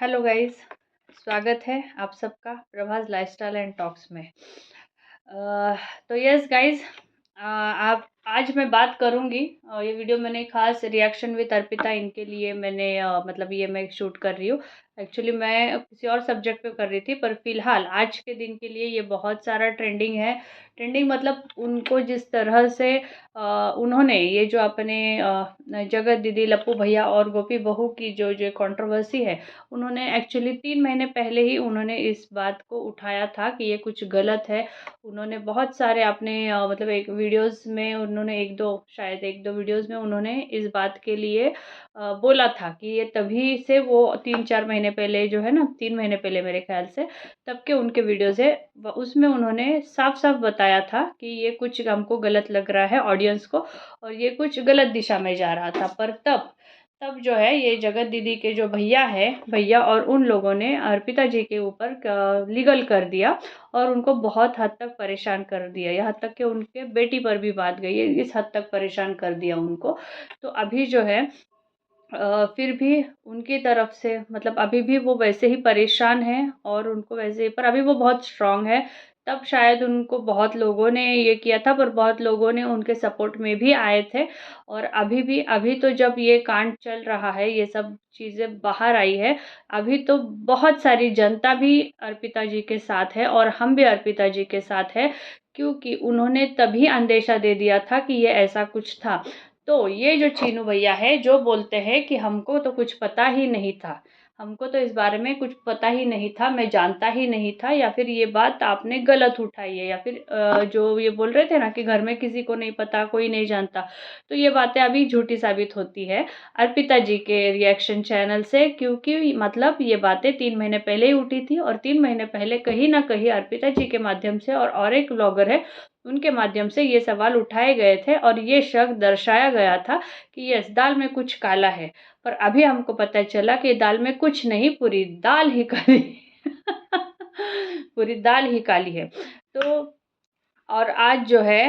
Hello guys, स्वागत है आप सबका प्रभास लाइफस्टाइल एंड टॉक्स में। तो यस गाइस, आप आज मैं बात करूंगी। ये वीडियो मैंने खास रिएक्शन विद अर्पिता इनके लिए मैंने मतलब ये मैं शूट कर रही हूँ। एक्चुअली मैं किसी और सब्जेक्ट पे कर रही थी, पर फिलहाल आज के दिन के लिए ये बहुत सारा ट्रेंडिंग है। ट्रेंडिंग मतलब उनको जिस तरह से उन्होंने ये जो अपने जगत दीदी, लप्पू भैया और गोपी बहू की जो जो कंट्रोवर्सी है, उन्होंने एक्चुअली 3 महीने पहले ही उन्होंने इस बात को उठाया था कि ये कुछ गलत है। उन्होंने बहुत सारे अपने मतलब एक वीडियोस में उन्होंने एक दो वीडियोस में उन्होंने इस बात के लिए बोला था कि ये तभी से वो 3-4 महीने पहले जो है ना, 3 महीने पहले मेरे ख्याल से तब के उनके वीडियोस है। उसमें उन्होंने साफ साफ बताया था कि ये कुछ हमको गलत लग रहा है ऑडियंस को, और ये कुछ गलत दिशा में जा रहा था। पर तब तब जो है ये जगत दीदी के जो भैया और उन लोगों ने अर्पिता जी के ऊपर लीगल कर दिया और उनको बहुत हद तक परेशान कर दिया। यहाँ तक कि उनके बेटी पर भी बात गई है, इस हद तक परेशान कर दिया उनको। तो अभी जो है फिर भी उनकी तरफ से मतलब अभी भी वो वैसे ही परेशान हैं और उनको वैसे ही, पर अभी वो बहुत स्ट्रांग है। तब शायद उनको बहुत लोगों ने ये किया था, पर बहुत लोगों ने उनके सपोर्ट में भी आए थे। और अभी तो जब ये कांड चल रहा है, ये सब चीज़ें बाहर आई है, अभी तो बहुत सारी जनता भी अर्पिता जी के साथ है और हम भी अर्पिता जी के साथ है, क्योंकि उन्होंने तभी अंदेशा दे दिया था कि ये ऐसा कुछ था। तो ये जो चीनू भैया है जो बोलते हैं कि हमको तो कुछ पता ही नहीं था, हमको तो इस बारे में कुछ पता ही नहीं था, मैं जानता ही नहीं था, या फिर ये बात आपने गलत उठाई है, या फिर जो ये बोल रहे थे ना कि घर में किसी को नहीं पता, कोई नहीं जानता, तो ये बातें अभी झूठी साबित होती है अर्पिता जी के रिएक्शन चैनल से। क्योंकि मतलब ये बातें 3 महीने पहले ही उठी थी और 3 महीने पहले कहीं ना कहीं अर्पिता जी के माध्यम से और एक ब्लॉगर है उनके माध्यम से ये सवाल उठाए गए थे और ये शक दर्शाया गया था कि यस, दाल में कुछ काला है। पर अभी हमको पता चला कि दाल में कुछ नहीं, पूरी दाल ही काली पूरी दाल ही काली है। तो और आज जो है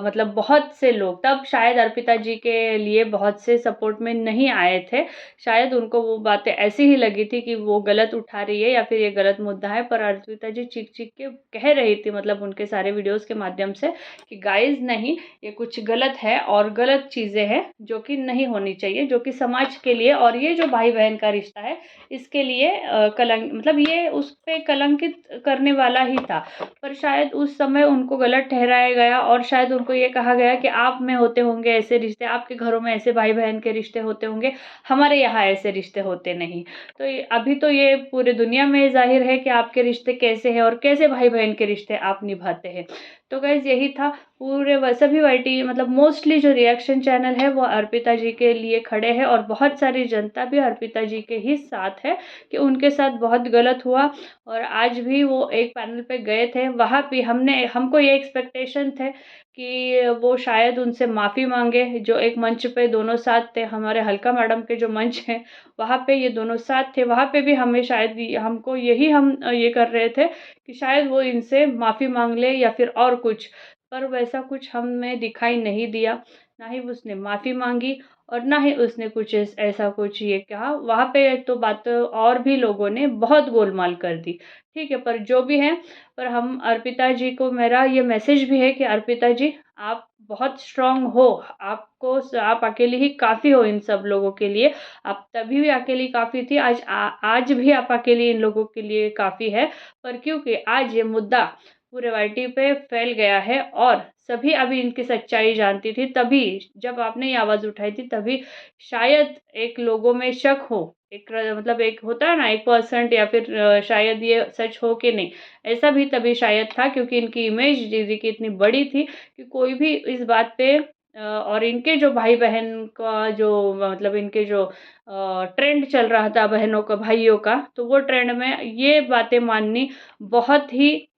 मतलब बहुत से लोग तब शायद अर्पिता जी के लिए बहुत से सपोर्ट में नहीं आए थे। शायद उनको वो बातें ऐसी ही लगी थी कि वो गलत उठा रही है या फिर ये गलत मुद्दा है। पर अर्पिता जी चीख चीख के कह रही थी, मतलब उनके सारे वीडियोस के माध्यम से, कि गाइज नहीं, ये कुछ गलत है और गलत चीज़ें हैं जो कि नहीं होनी चाहिए, जो कि समाज के लिए और ये जो भाई बहन का रिश्ता है इसके लिए कलंक, मतलब ये उस पर कलंकित करने वाला ही था। पर शायद उस समय उनको गलत ठहराया गया और शायद उनको ये कहा गया कि आप में होते होंगे ऐसे रिश्ते, आपके घरों में ऐसे भाई बहन के रिश्ते होते होंगे, हमारे यहाँ ऐसे रिश्ते होते नहीं। तो अभी तो ये पूरे दुनिया में जाहिर है कि आपके रिश्ते कैसे हैं और कैसे भाई बहन के रिश्ते आप निभाते हैं। तो गाइज यही था। पूरे सभी वाईटी मतलब मोस्टली जो रिएक्शन चैनल है वो अर्पिता जी के लिए खड़े हैं और बहुत सारी जनता भी अर्पिता जी के ही साथ है कि उनके साथ बहुत गलत हुआ। और आज भी वो एक पैनल पे गए थे, वहाँ भी हमको ये एक्सपेक्टेशन थे कि वो शायद उनसे माफ़ी मांगे। जो एक मंच पे दोनों साथ थे, हमारे हल्का मैडम के जो मंच है वहाँ पे ये दोनों साथ थे, वहाँ पे भी हमें शायद हमको यही हम ये कर रहे थे कि शायद वो इनसे माफ़ी मांग ले या फिर और कुछ। पर वैसा कुछ हमें दिखाई नहीं दिया, ना ही उसने माफ़ी मांगी और ना ही उसने कुछ ऐसा कुछ ये कहा। वहाँ पे तो बात और भी लोगों ने बहुत गोलमाल कर दी, ठीक है। पर जो भी है, पर हम अर्पिता जी को मेरा ये मैसेज भी है कि अर्पिता जी, आप बहुत स्ट्रांग हो, आपको आप अकेली ही काफ़ी हो इन सब लोगों के लिए। आप तभी भी अकेली काफ़ी थी, आज भी आप अकेली इन लोगों के लिए काफ़ी है। पर क्योंकि आज ये मुद्दा पूरे वाईटी पे फैल गया है और सभी अभी इनकी सच्चाई जानती थी, तभी जब आपने ये आवाज़ उठाई थी तभी शायद एक लोगों में शक हो, मतलब एक होता है ना 1% या फिर शायद ये सच हो कि नहीं, ऐसा भी तभी शायद था। क्योंकि इनकी इमेज दीदी की इतनी बड़ी थी कि कोई भी इस बात पे और इनके जो भाई बहन का जो मतलब इनके जो ट्रेंड चल रहा था बहनों का भाइयों का, तो वो ट्रेंड में ये बातें माननी बहुत ही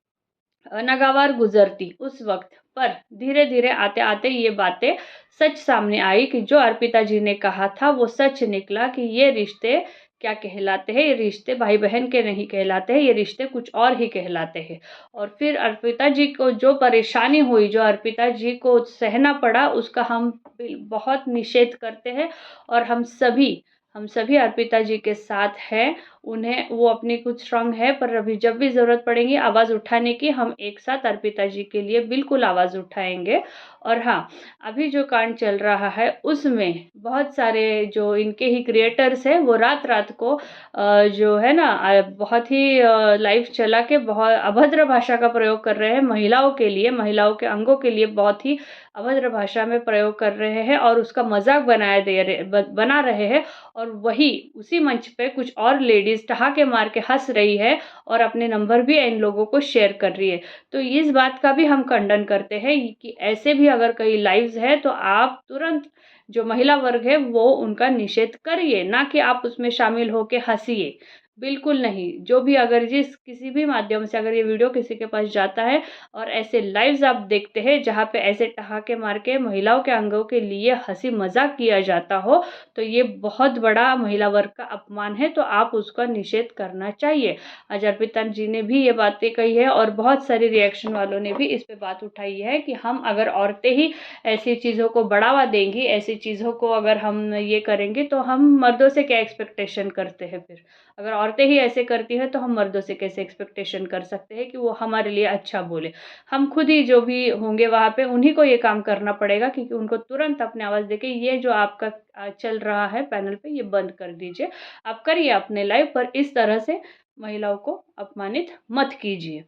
नागवार गुजरती उस वक्त। पर धीरे धीरे आते आते ये बातें सच सामने आई कि जो अर्पिता जी ने कहा था वो सच निकला कि ये रिश्ते क्या कहलाते हैं, ये रिश्ते भाई बहन के नहीं कहलाते हैं, ये रिश्ते कुछ और ही कहलाते हैं। और फिर अर्पिता जी को जो परेशानी हुई, जो अर्पिता जी को सहना पड़ा, उसका हम बहुत निषेध करते हैं। और हम सभी हम सभी अर्पिता जी के साथ हैं। उन्हें वो अपनी खुद स्ट्रांग है, पर अभी जब भी ज़रूरत पड़ेगी आवाज़ उठाने की, हम एक साथ अर्पिता जी के लिए बिल्कुल आवाज़ उठाएँगे। और हाँ, अभी जो कांड चल रहा है उसमें बहुत सारे जो इनके ही क्रिएटर्स हैं वो रात-रात को जो है ना बहुत ही लाइव चला के बहुत अभद्र भाषा का प्रयोग कर रहे हैं महिलाओं के लिए, महिलाओं के अंगों के लिए बहुत ही अभद्र भाषा में प्रयोग कर रहे हैं और उसका मज़ाक बना रहे हैं। और वही उसी मंच पे कुछ और लेडीज़ ठहाके मार के हँस रही है और अपने नंबर भी इन लोगों को शेयर कर रही है। तो इस बात का भी हम खंडन करते हैं कि ऐसे भी अगर कहीं लाइव्स है तो आप तुरंत जो महिला वर्ग है वो उनका निषेध करिए, ना कि आप उसमें शामिल होके हँसिए। बिल्कुल नहीं। जो भी अगर जिस किसी भी माध्यम से अगर ये वीडियो किसी के पास जाता है और ऐसे लाइव्स आप देखते हैं जहाँ पे ऐसे ठहाके मार के महिलाओं के अंगों के लिए हँसी मज़ाक किया जाता हो, तो ये बहुत बड़ा महिला वर्ग का अपमान है, तो आप उसका निषेध करना चाहिए। आज अर्पिता जी ने भी ये बातें कही है और बहुत सारे रिएक्शन वालों ने भी इस पे बात उठाई है कि हम अगर औरतें ही ऐसी चीज़ों को बढ़ावा देंगी, ऐसी चीज़ों को अगर हम ये करेंगे तो हम मर्दों से क्या एक्सपेक्टेशन करते हैं फिर? अगर औरतें ही ऐसे करती हैं तो हम मर्दों से कैसे एक्सपेक्टेशन कर सकते हैं कि वो हमारे लिए अच्छा बोले? हम खुद ही जो भी होंगे वहाँ पे उन्हीं को ये काम करना पड़ेगा, क्योंकि उनको तुरंत अपनी आवाज़ देके ये जो आपका चल रहा है पैनल पे ये बंद कर दीजिए। आप करिए अपने लाइव पर, इस तरह से महिलाओं को अपमानित मत कीजिए।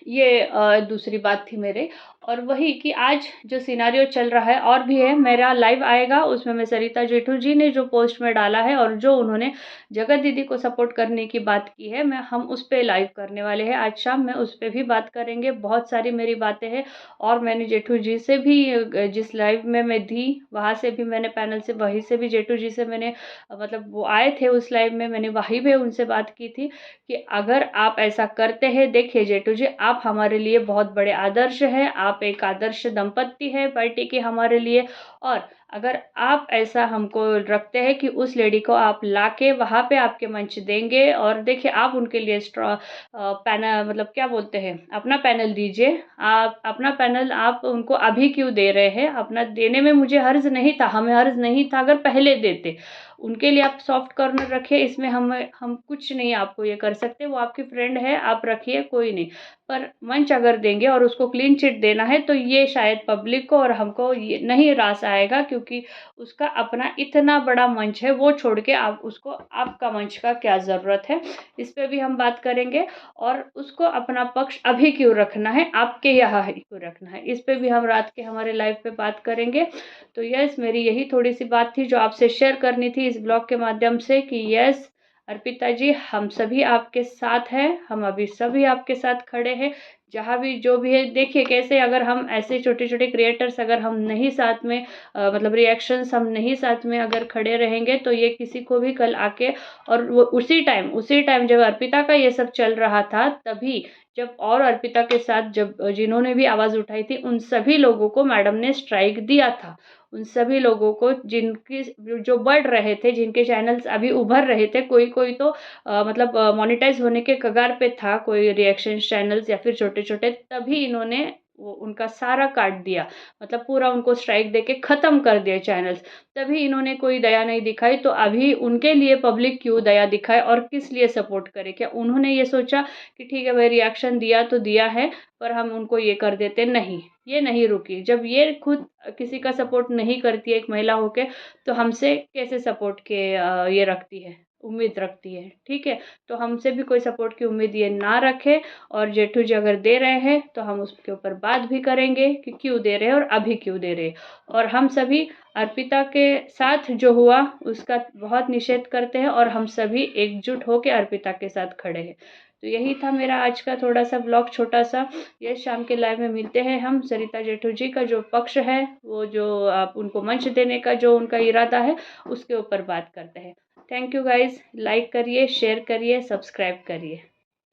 ये दूसरी बात थी मेरे। और वही कि आज जो सिनेरियो चल रहा है और भी है, मेरा लाइव आएगा उसमें मैं सरिता जेठू जी ने जो पोस्ट में डाला है और जो उन्होंने जगत दीदी को सपोर्ट करने की बात की है, मैं हम उस पे लाइव करने वाले हैं आज शाम में, उस पे भी बात करेंगे। बहुत सारी मेरी बातें हैं और मैंने जेठू जी से भी जिस लाइव में मैं थी वहाँ से भी मैंने पैनल से वहीं से भी जेठू जी से मैंने मतलब वो आए थे उस लाइव में, मैंने वहीं पे उनसे बात की थी कि अगर आप ऐसा करते हैं, देखिए जेठू जी आप हमारे लिए बहुत बड़े आदर्श हैं, आप एक आदर्श दंपत्ति है पार्टी के हमारे लिए। और अगर आप ऐसा हमको रखते हैं कि उस लेडी को आप लाके वहाँ पे आपके मंच देंगे और देखिए आप उनके लिए पैनल मतलब क्या बोलते हैं अपना पैनल दीजिए। आप अपना पैनल आप उनको अभी क्यों दे रहे हैं? अपना देने में मुझे हर्ज नहीं था, हमें हर्ज नहीं था अगर पहले देते। उनके लिए आप सॉफ्ट कॉर्नर रखिए, इसमें हम कुछ नहीं आपको ये कर सकते, वो आपकी फ्रेंड है, आप रखिए कोई नहीं। पर मंच अगर देंगे और उसको क्लीन चिट देना है तो ये शायद पब्लिक को और हमको ये नहीं रास आएगा, क्योंकि उसका अपना इतना बड़ा मंच है, वो छोड़ के आप उसको आपका मंच का क्या ज़रूरत है? इस पे भी हम बात करेंगे। और उसको अपना पक्ष अभी क्यों रखना है, आपके यहाँ ही क्यों रखना है, इस पे भी हम रात के हमारे लाइव पे बात करेंगे। तो यस, मेरी यही थोड़ी-सी बात थी जो आपसे शेयर करनी थी इस ब्लॉग के माध्यम से कि यस, अर्पिता जी हम सभी आपके साथ हैं, हम अभी सभी आपके साथ खड़े हैं। जहाँ भी जो भी है देखिए कैसे अगर हम ऐसे छोटे-छोटे क्रिएटर्स अगर हम नहीं साथ में मतलब रिएक्शंस हम नहीं साथ में अगर खड़े रहेंगे तो ये किसी को भी कल आके और वो उसी टाइम जब अर्पिता का ये सब चल रहा था तभी जब और अर्पिता के साथ जब जिन्होंने भी आवाज़ उठाई थी उन सभी लोगों को मैडम ने स्ट्राइक दिया था। उन सभी लोगों को जिनकी जो बढ़ रहे थे, जिनके चैनल्स अभी उभर रहे थे, कोई-कोई तो मतलब मोनेटाइज़ होने के कगार पे था, कोई रिएक्शन चैनल्स या फिर छोटे-छोटे, तभी इन्होंने वो उनका सारा काट दिया। मतलब पूरा उनको स्ट्राइक देके ख़त्म कर दिया चैनल्स। तभी इन्होंने कोई दया नहीं दिखाई, तो अभी उनके लिए पब्लिक क्यों दया दिखाए और किस लिए सपोर्ट करे? क्या उन्होंने ये सोचा कि ठीक है भाई रिएक्शन दिया तो दिया है, पर हम उनको ये कर देते? नहीं, ये नहीं रुकी। जब ये खुद किसी का सपोर्ट नहीं करती है एक महिला होके, तो हमसे कैसे सपोर्ट के ये रखती है, उम्मीद रखती है, ठीक है? तो हमसे भी कोई सपोर्ट की उम्मीद ये ना रखे। और जेठू जी अगर दे रहे हैं, तो हम उसके ऊपर बात भी करेंगे कि क्यों दे रहे हैं और अभी क्यों दे रहे हैं। और हम सभी अर्पिता के साथ जो हुआ, उसका बहुत निषेध करते हैं और हम सभी एकजुट होके अर्पिता के साथ खड़े हैं। तो यही था मेरा आज का थोड़ा-सा ब्लॉग छोटा-सा। ये शाम के लाइव में मिलते हैं हम। सरिता जेठू जी का जो पक्ष है, वो जो आप उनको मंच देने का जो उनका इरादा है, उसके ऊपर बात करते हैं। थैंक यू गाइज़, लाइक करिए, शेयर करिए, सब्सक्राइब करिए।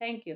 Thank you.